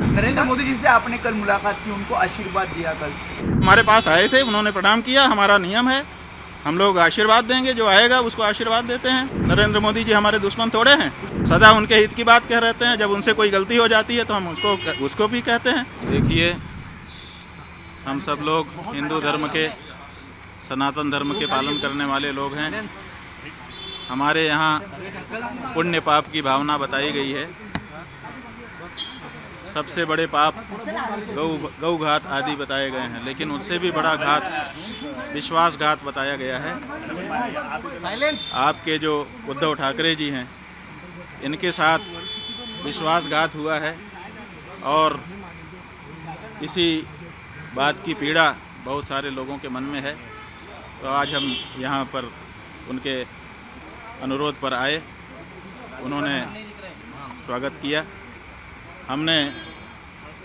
नरेंद्र मोदी जी से आपने कल मुलाकात की, उनको आशीर्वाद दिया कल? हमारे पास आए थे, उन्होंने प्रणाम किया। हमारा नियम है, हम लोग आशीर्वाद देंगे, जो आएगा उसको आशीर्वाद देते हैं। नरेंद्र मोदी जी हमारे दुश्मन थोड़े हैं, सदा उनके हित की बात कह रहते हैं। जब उनसे कोई गलती हो जाती है तो हम उसको भी कहते हैं। देखिए, हम सब लोग हिंदू धर्म के, सनातन धर्म के पालन करने वाले लोग हैं। हमारे यहाँ पुण्य पाप की भावना बताई गई है। सबसे बड़े पाप गौ घात आदि बताए गए हैं, लेकिन उससे भी बड़ा घात विश्वासघात बताया गया है। आपके जो उद्धव ठाकरे जी हैं, इनके साथ विश्वासघात हुआ है और इसी बात की पीड़ा बहुत सारे लोगों के मन में है। तो आज हम यहाँ पर उनके अनुरोध पर आए, उन्होंने स्वागत किया। हमने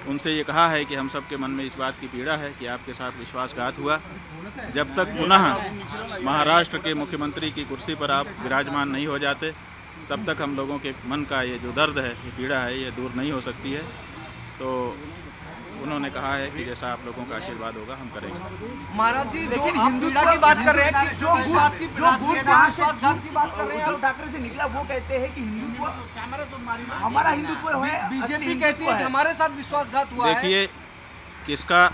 उनसे ये कहा है कि हम सब के मन में इस बात की पीड़ा है कि आपके साथ विश्वासघात हुआ। जब तक पुनः महाराष्ट्र के मुख्यमंत्री की कुर्सी पर आप विराजमान नहीं हो जाते, तब तक हम लोगों के मन का ये जो दर्द है, ये पीड़ा है, ये दूर नहीं हो सकती है। तो उन्होंने कहा है कि जैसा आप लोगों का आशीर्वाद होगा हम करेंगे। महाराज जी, जो हिंदुत्व की बात कर रहे हैं, कि जो विश्वासघात की बात कर रहे हैं, उद्धव ठाकरे से निकला, वो कहते हैं कि हिंदुत्व हमारा हिंदुत्व है। बीजेपी कहती है कि हमारे साथ विश्वासघात हुआ है। देखिए, किसका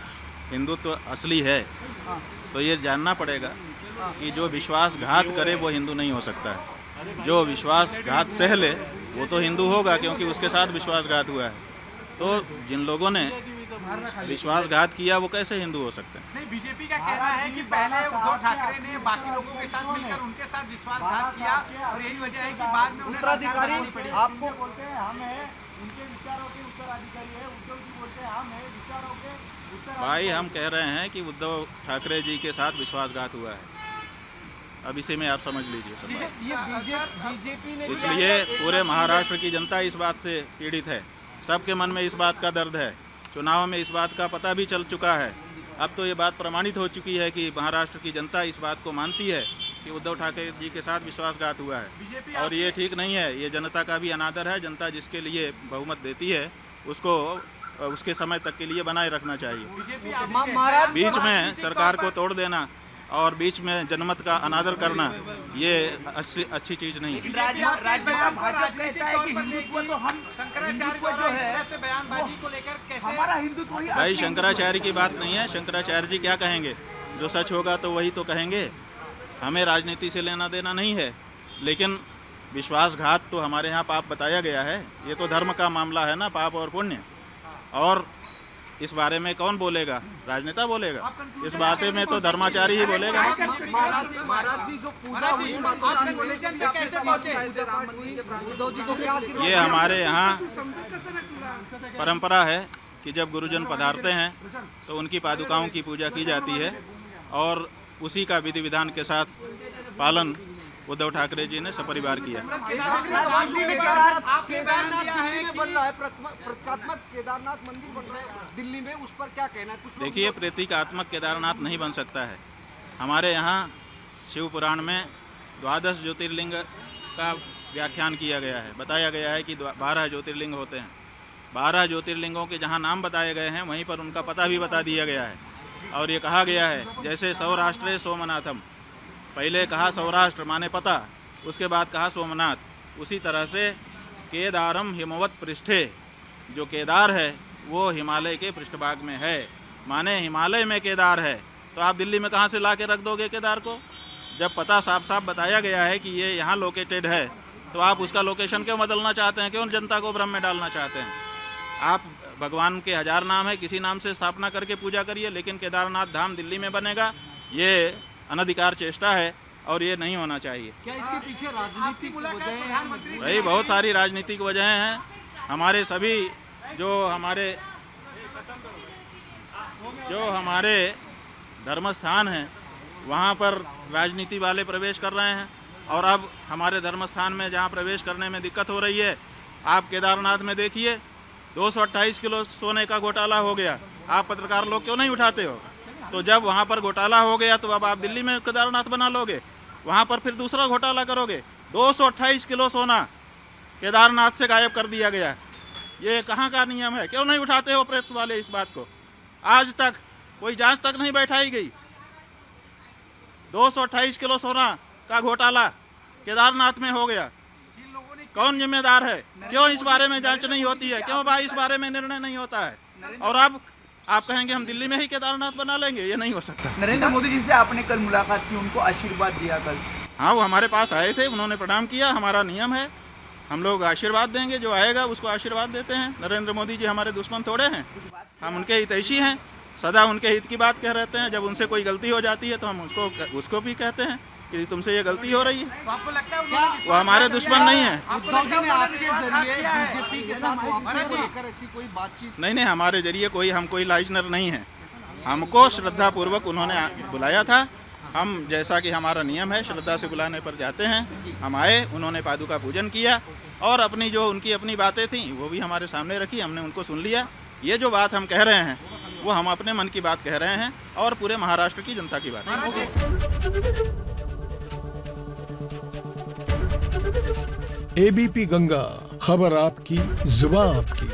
हिंदुत्व असली है तो ये जानना पड़ेगा कि जो विश्वासघात करे वो हिंदू नहीं हो सकता है। जो विश्वासघात सह ले वो तो हिंदू होगा, क्योंकि उसके साथ विश्वासघात हुआ है। तो जिन लोगों ने विश्वासघात किया वो कैसे हिंदू हो सकते हैं? नहीं, बीजेपी का कहना है कि पहले उद्धव ठाकरे ने बाकी लोगों के साथ मिलकर उनके साथ विश्वासघात किया और यही वजह है कि बाद में उत्तराधिकारी आपको बोलते हैं हम हैं, उनके विचारों के उत्तराधिकारी है। उद्धव जी बोलते हैं हम हैं विचारों के उत्तराधिकारी। भाई, हम कह रहे हैं कि उद्धव ठाकरे जी के साथ विश्वासघात हुआ है। अब इसे में आप समझ लीजिए सब बात। ये बीजेपी ने इसलिए पूरे महाराष्ट्र की जनता इस बात से पीड़ित है, सबके मन में इस बात का दर्द है। चुनाव में इस बात का पता भी चल चुका है। अब तो ये बात प्रमाणित हो चुकी है कि महाराष्ट्र की जनता इस बात को मानती है कि उद्धव ठाकरे जी के साथ विश्वासघात हुआ है, और ये ठीक नहीं है। ये जनता का भी अनादर है। जनता जिसके लिए बहुमत देती है उसको उसके समय तक के लिए बनाए रखना चाहिए। बीच में सरकार को तोड़ देना और बीच में जनमत का अनादर करना, ये अच्छी चीज नहीं है। भाजपा कहता है कि हिंदुत्व तो हम शंकराचार्य जो है से बयानबाजी को लेकर कैसे हमारा हिंदुत्व ही भाई, शंकराचार्य की बात नहीं है। शंकराचार्य जी क्या कहेंगे? जो सच होगा तो वही तो कहेंगे। हमें राजनीति से लेना देना नहीं है, लेकिन विश्वासघात तो हमारे यहाँ पाप बताया गया है। ये तो धर्म का मामला है ना, पाप और पुण्य। और इस बारे में कौन बोलेगा? राजनेता बोलेगा। इस बारे में तो धर्माचारी ही बोलेगा। महाराज जी, जो पूजा हुई, ये हमारे यहाँ परंपरा है कि जब गुरुजन पधारते हैं तो उनकी पादुकाओं की पूजा की जाती है, और उसी का विधि विधान के साथ पालन उद्धव ठाकरे जी ने सपरिवार किया। केदारनाथ दिल्ली में बन रहा है, प्रतीकात्मक केदारनाथ मंदिर बन रहा है दिल्ली में, उस पर क्या कहना है? कुछ देखिए, प्रतीकात्मक केदारनाथ नहीं बन सकता है। हमारे यहाँ शिव पुराण में 12 ज्योतिर्लिंग का व्याख्यान किया गया है। बताया गया है कि 12 ज्योतिर्लिंग होते हैं। 12 ज्योतिर्लिंगों के जहाँ नाम बताए गए हैं वहीं पर उनका पता भी बता दिया गया है। और ये कहा गया है, जैसे सौराष्ट्रे सोमनाथम, पहले कहा सौराष्ट्र माने पता, उसके बाद कहा सोमनाथ। उसी तरह से केदारम हिमवत पृष्ठे, जो केदार है वो हिमालय के पृष्ठभाग में है, माने हिमालय में केदार है। तो आप दिल्ली में कहाँ से ला के रख दोगे केदार को? जब पता साफ साफ बताया गया है कि ये यहाँ लोकेटेड है, तो आप उसका लोकेशन क्यों बदलना चाहते हैं? क्यों जनता को भ्रम में डालना चाहते हैं? आप भगवान के 1000 नाम है, किसी नाम से स्थापना करके पूजा करिए, लेकिन केदारनाथ धाम दिल्ली में बनेगा, ये अनधिकार चेष्टा है और ये नहीं होना चाहिए। क्या इसके पीछे राजनीतिक वजह है? भाई, बहुत सारी राजनीतिक वजहें हैं। हमारे सभी जो हमारे धर्म स्थान हैं वहाँ पर राजनीति वाले प्रवेश कर रहे हैं, और अब हमारे धर्म स्थान में जहाँ प्रवेश करने में दिक्कत हो रही है, आप केदारनाथ में देखिए 228 किलो सोने का घोटाला हो गया। आप पत्रकार लोग क्यों नहीं उठाते हो? तो जब वहाँ पर घोटाला हो गया तो अब आप दिल्ली में केदारनाथ बना लोगे, वहाँ पर फिर दूसरा घोटाला करोगे। 228 किलो सोना केदारनाथ से गायब कर दिया गया। ये कहाँ का नियम है? क्यों नहीं उठाते हो प्रेस वाले इस बात को? आज तक कोई जांच तक नहीं बैठाई गई। 228 किलो सोना का घोटाला केदारनाथ में हो गया। कौन जिम्मेदार है? क्यों इस बारे में जांच नहीं होती है? क्यों भाई इस बारे में निर्णय नहीं होता है? और अब आप कहेंगे हम दिल्ली में ही केदारनाथ बना लेंगे, ये नहीं हो सकता। नरेंद्र मोदी जी से आपने कल मुलाकात की, उनको आशीर्वाद दिया कल? हाँ, वो हमारे पास आए थे, उन्होंने प्रणाम किया। हमारा नियम है, हम लोग आशीर्वाद देंगे, जो आएगा उसको आशीर्वाद देते हैं। नरेंद्र मोदी जी हमारे दुश्मन थोड़े हैं, हम उनके हितैषी हैं, सदा उनके हित की बात कह रहते हैं। जब उनसे कोई गलती हो जाती है तो हम उसको भी कहते हैं कि तुमसे ये गलती हो रही है। आपको लगता है वो हमारे दुश्मन नहीं है। उद्धव जी ने आपके जरिए बीजेपी के साथ वापसी को लेकर ऐसी कोई बातचीत? नहीं, हमारे जरिए हम कोई लाइजनर नहीं है। हमको श्रद्धा पूर्वक उन्होंने बुलाया था। हम, जैसा कि हमारा नियम है, श्रद्धा से बुलाने पर जाते हैं। हम आए, उन्होंने पादुका पूजन किया और अपनी जो उनकी अपनी बातें थी वो भी हमारे सामने रखी, हमने उनको सुन लिया। ये जो बात हम कह रहे हैं वो हम अपने मन की बात कह रहे हैं और पूरे महाराष्ट्र की जनता की बात है। एबीपी गंगा, खबर आपकी, जुबान आपकी।